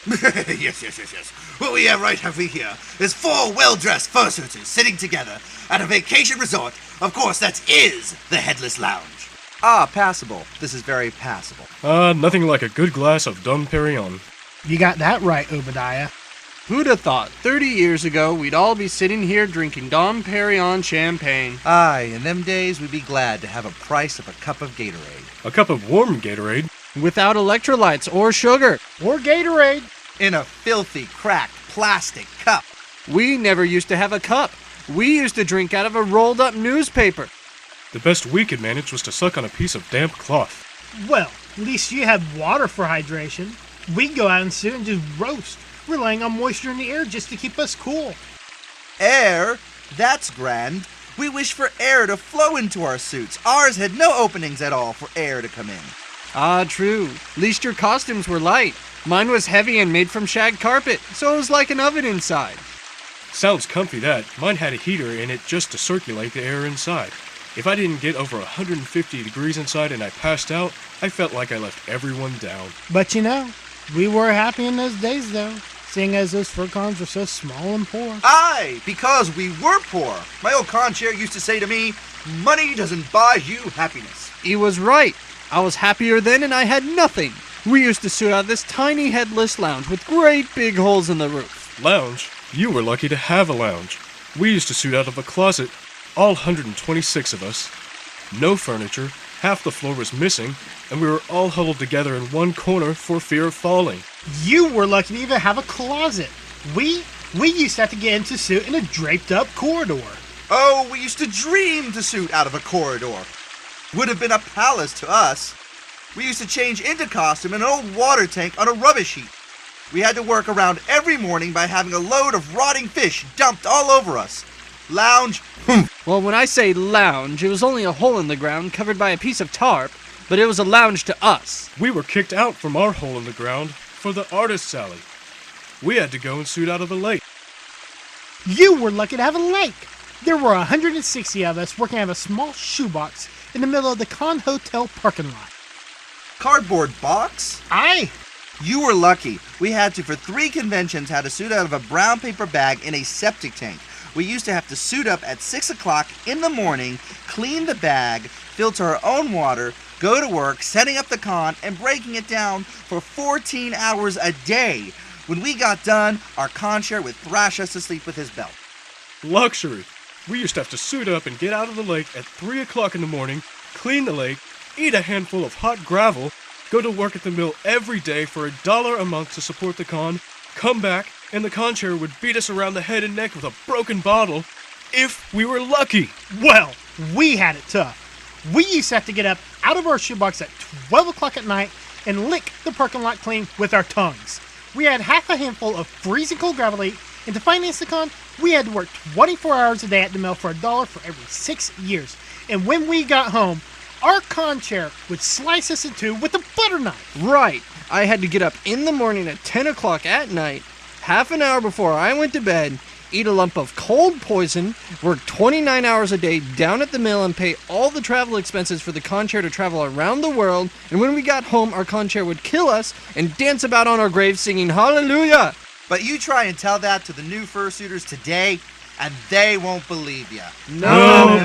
Yes. What we have here is four well-dressed fursuiters sitting together at a vacation resort. Of course, that is the Headless Lounge. Ah, passable. This is very passable. Nothing like a good glass of Dom Perignon. You got that right, Obadiah. Who'd have thought 30 years ago we'd all be sitting here drinking Dom Perignon champagne? Aye, in them days we'd be glad to have a price of a cup of Gatorade. A cup of warm Gatorade. Without electrolytes or sugar. Or Gatorade. In a filthy, cracked plastic cup. We never used to have a cup. We used to drink out of a rolled-up newspaper. The best we could manage was to suck on a piece of damp cloth. Well, at least you had water for hydration. We'd go out and sit and just roast, relying on moisture in the air just to keep us cool. Air? That's grand. We wished for air to flow into our suits. Ours had no openings at all for air to come in. Ah, true. At least your costumes were light. Mine was heavy and made from shag carpet, so it was like an oven inside. Sounds comfy, that. Mine had a heater in it just to circulate the air inside. If I didn't get over 150 degrees inside and I passed out, I felt like I left everyone down. But we were happy in those days, though, seeing as those furcons were so small and poor. Aye, because we were poor. My old conchair used to say to me, money doesn't buy you happiness. He was right. I was happier then and I had nothing. We used to suit out this tiny headless lounge with great big holes in the roof. Lounge? You were lucky to have a lounge. We used to suit out of a closet, all 126 of us. No furniture, half the floor was missing, and we were all huddled together in one corner for fear of falling. You were lucky to even have a closet. We used to have to get into suit in a draped-up corridor. Oh, we used to dream to suit out of a corridor. Would have been a palace to us. We used to change into costume in an old water tank on a rubbish heap. We had to work around every morning by having a load of rotting fish dumped all over us. Lounge? Well, when I say lounge, it was only a hole in the ground covered by a piece of tarp, but it was a lounge to us. We were kicked out from our hole in the ground for the artist's alley. We had to go and suit out of the lake. You were lucky to have a lake. There were 160 of us working out of a small shoebox in the middle of the Con Hotel parking lot. Cardboard box? Aye. You were lucky. We had to, for 3 conventions, had to suit out of a brown paper bag in a septic tank. We used to have to suit up at 6 o'clock in the morning, clean the bag, filter our own water, go to work, setting up the con, and breaking it down for 14 hours a day. When we got done, our conchair would thrash us to sleep with his belt. Luxury. We used to have to suit up and get out of the lake at 3 o'clock in the morning, clean the lake, eat a handful of hot gravel, go to work at the mill every day for $1 a month to support the con, come back, and the conchair would beat us around the head and neck with a broken bottle, if we were lucky. Well, we had it tough. We used to have to get up out of our shoebox at 12 o'clock at night and lick the parking lot clean with our tongues. We had half a handful of freezing cold gravel, and to finance the con, we had to work 24 hours a day at the mill for $1 for every 6 years. And when we got home, our conchair would slice us in two with a butter knife. Right. I had to get up in the morning at 10 o'clock at night, half an hour before I went to bed, eat a lump of cold poison, work 29 hours a day down at the mill, and pay all the travel expenses for the conchair to travel around the world. And when we got home, our conchair would kill us and dance about on our graves singing hallelujah. But you try and tell that to the new fursuiters today, and they won't believe you. No.